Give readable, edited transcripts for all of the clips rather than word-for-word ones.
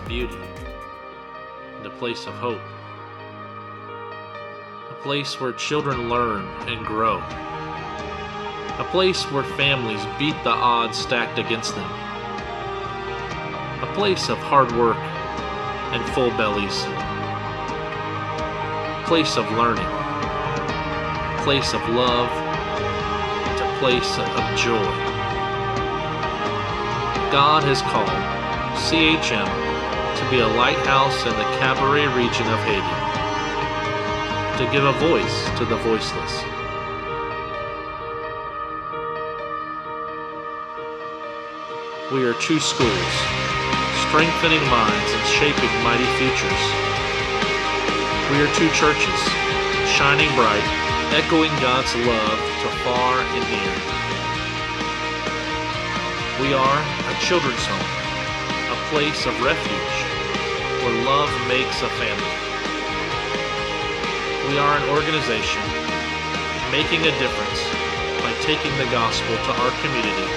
beauty, and a place of hope. A place where children learn and grow. A place where families beat the odds stacked against them. A place of hard work and full bellies. A place of learning. A place of love. And a place of joy. God has called CHM to be a lighthouse in the Cabaret region of Haiti, to give a voice to the voiceless. We are two schools, strengthening minds and shaping mighty futures. We are two churches, shining bright, echoing God's love to far and near. We are a children's home, a place of refuge where love makes a family. We are an organization making a difference by taking the gospel to our community.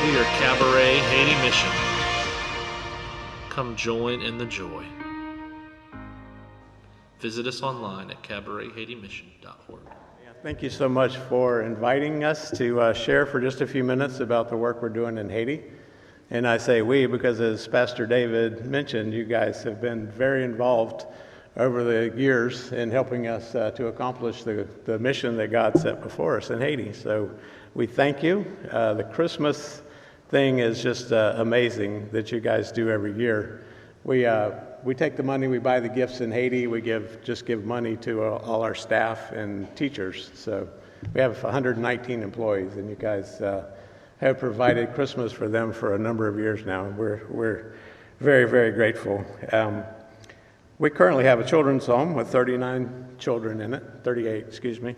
We are Cabaret Haiti Mission. Come join in the joy. Visit us online at cabarethaitimission.org. Thank you so much for inviting us to share for just a few minutes about the work we're doing in Haiti. And I say we because, as Pastor David mentioned, you guys have been very involved over the years in helping us to accomplish the mission that God set before us in Haiti. So we thank you. The Christmas thing is just amazing that you guys do every year. We take the money, we buy the gifts in Haiti, we give money to all our staff and teachers. So we have 119 employees, and you guys have provided Christmas for them for a number of years now. We're very, very grateful. We currently have a children's home with 39 children in it, 38, excuse me.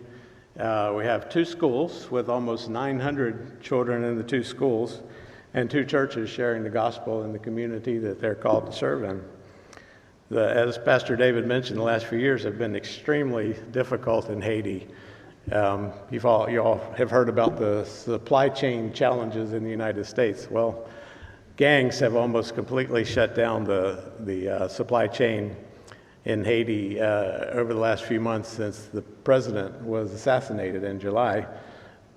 We have two schools with almost 900 children in the two schools, and two churches sharing the gospel in the community that they're called to serve in. As Pastor David mentioned, the last few years have been extremely difficult in Haiti. You all have heard about the supply chain challenges in the United States. Well, gangs have almost completely shut down the supply chain in Haiti over the last few months since the president was assassinated in July.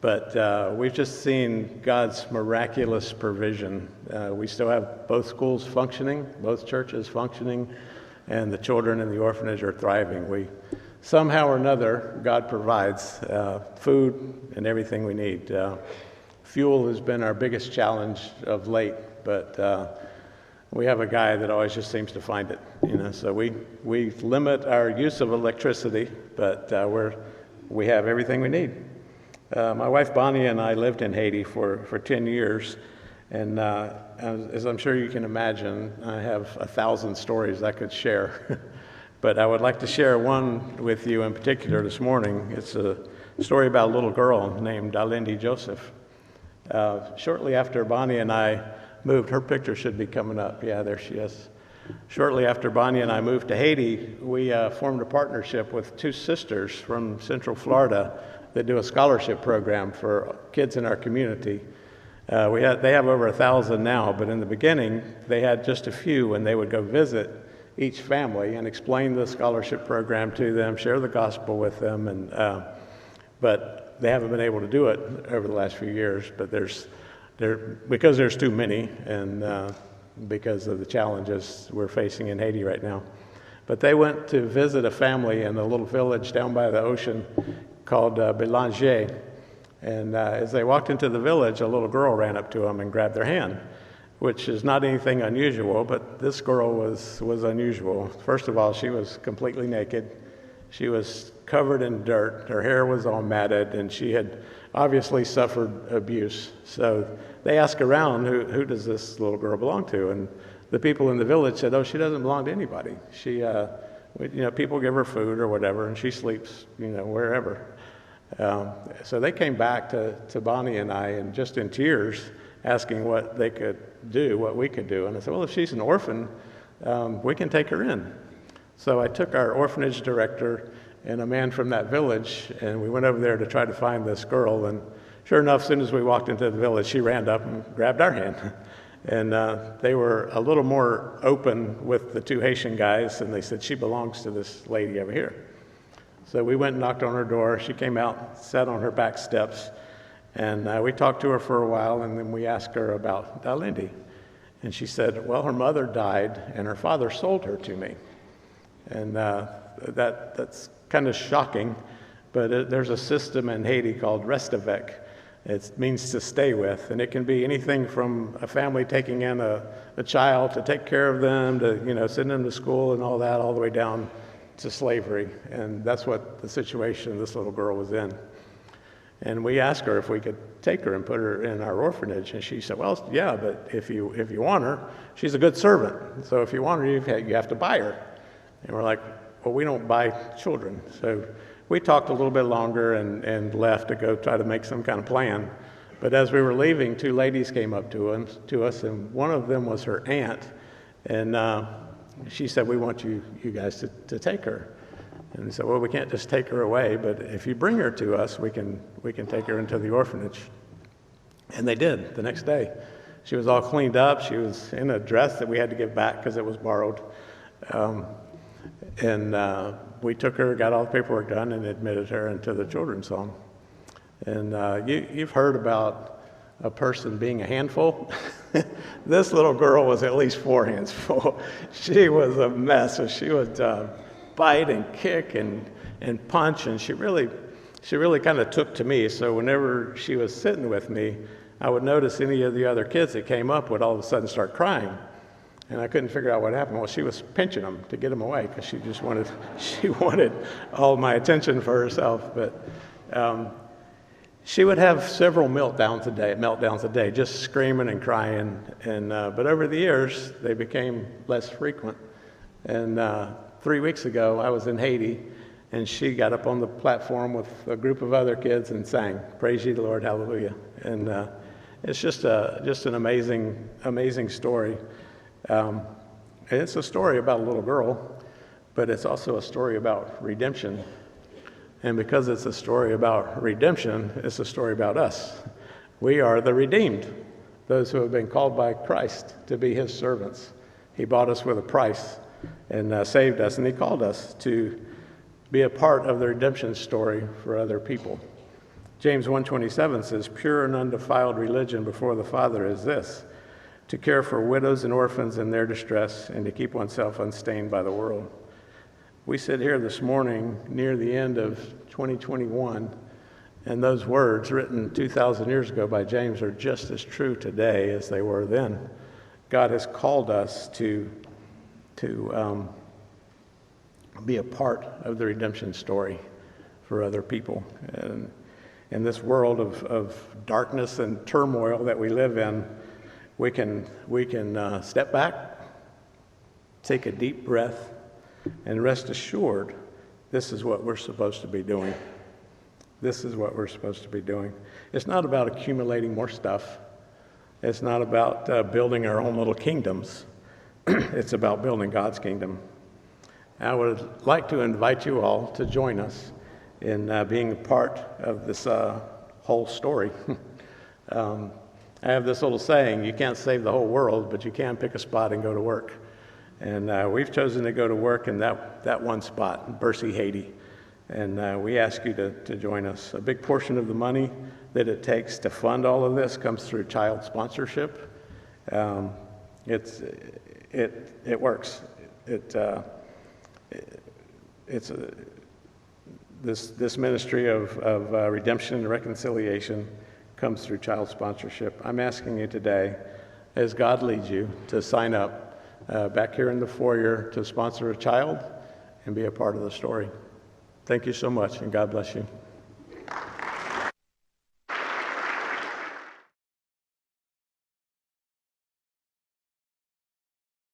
But we've just seen God's miraculous provision. We still have both schools functioning, both churches functioning, and the children in the orphanage are thriving. Somehow or another, God provides food and everything we need. Fuel has been our biggest challenge of late, but we have a guy that always just seems to find it. So we limit our use of electricity, but we have everything we need. My wife Bonnie and I lived in Haiti for 10 years, and as I'm sure you can imagine, I have 1,000 stories I could share. But I would like to share one with you in particular this morning. It's a story about a little girl named Dalindi Joseph. Shortly after Bonnie and I moved, her picture should be coming up. Yeah, there she is. Shortly after Bonnie and I moved to Haiti, we formed a partnership with two sisters from Central Florida that do a scholarship program for kids in our community. They have over 1,000 now, but in the beginning, they had just a few, and they would go visit each family and explain the scholarship program to them, share the gospel with them, but they haven't been able to do it over the last few years. But because there's too many, and because of the challenges we're facing in Haiti right now. But they went to visit a family in a little village down by the ocean called Belanger. And as they walked into the village, a little girl ran up to them and grabbed their hand, which is not anything unusual, but this girl was unusual. First of all, she was completely naked. She was covered in dirt. Her hair was all matted, and she had obviously suffered abuse. So they asked around, who does this little girl belong to? And the people in the village said, oh, she doesn't belong to anybody. She, people give her food or whatever, and she sleeps, wherever. So they came back to Bonnie and I, and just in tears, asking what they could do, what we could do. And I said, well, if she's an orphan, we can take her in. So I took our orphanage director and a man from that village, and we went over there to try to find this girl. And sure enough, as soon as we walked into the village, she ran up and grabbed our hand. And they were a little more open with the two Haitian guys, and they said, she belongs to this lady over here. So we went and knocked on her door. She came out, sat on her back steps, and we talked to her for a while, and then we asked her about Lindy. And she said, well, her mother died, and her father sold her to me. And that's kind of shocking, but there's a system in Haiti called Restavec. It means to stay with, and it can be anything from a family taking in a child to take care of them, to send them to school and all that, all the way down to slavery. And that's what the situation this little girl was in. And we asked her if we could take her and put her in our orphanage, and she said, well, yeah, but if you want her, she's a good servant. So if you want her, you have to buy her. And we're like, well, we don't buy children. So we talked a little bit longer and left to go try to make some kind of plan. But as we were leaving, two ladies came up to us, and one of them was her aunt. And she said, we want you guys to take her. And we said, well, we can't just take her away, but if you bring her to us, we can take her into the orphanage. And they did the next day. She was all cleaned up. She was in a dress that we had to give back because it was borrowed. And we took her, got all the paperwork done, and admitted her into the children's home. And you've heard about a person being a handful. This little girl was at least 4 hands full. She was a mess. So she would bite and kick and punch, and she really kind of took to me. So whenever she was sitting with me, I would notice any of the other kids that came up would all of a sudden start crying. And I couldn't figure out what happened. Well, she was pinching them to get them away because she wanted all my attention for herself. But she would have several meltdowns a day, just screaming and crying. And but over the years, they became less frequent. And 3 weeks ago, I was in Haiti, and she got up on the platform with a group of other kids and sang, "Praise ye the Lord, hallelujah." And it's just an amazing story. And it's a story about a little girl, but it's also a story about redemption. And because it's a story about redemption, it's a story about us. We are the redeemed, those who have been called by Christ to be his servants. He bought us with a price and saved us, and he called us to be a part of the redemption story for other people. James 1:27 says, "Pure and undefiled religion before the Father is this, to care for widows and orphans in their distress, and to keep oneself unstained by the world." We sit here this morning near the end of 2021, and those words written 2,000 years ago by James are just as true today as they were then. God has called us to be a part of the redemption story for other people. And in this world of darkness and turmoil that we live in, we can step back, take a deep breath, and rest assured this is what we're supposed to be doing. This is what we're supposed to be doing. It's not about accumulating more stuff. It's not about building our own little kingdoms. It's about building God's kingdom. I would like to invite you all to join us in being a part of this whole story. I have this little saying, you can't save the whole world, but you can pick a spot and go to work. And we've chosen to go to work in that one spot, in Bercy, Haiti. And we ask you to join us. A big portion of the money that it takes to fund all of this comes through child sponsorship. It works. This ministry of redemption and reconciliation comes through child sponsorship. I'm asking you today, as God leads you, to sign up back here in the foyer to sponsor a child and be a part of the story. Thank you so much, and God bless you.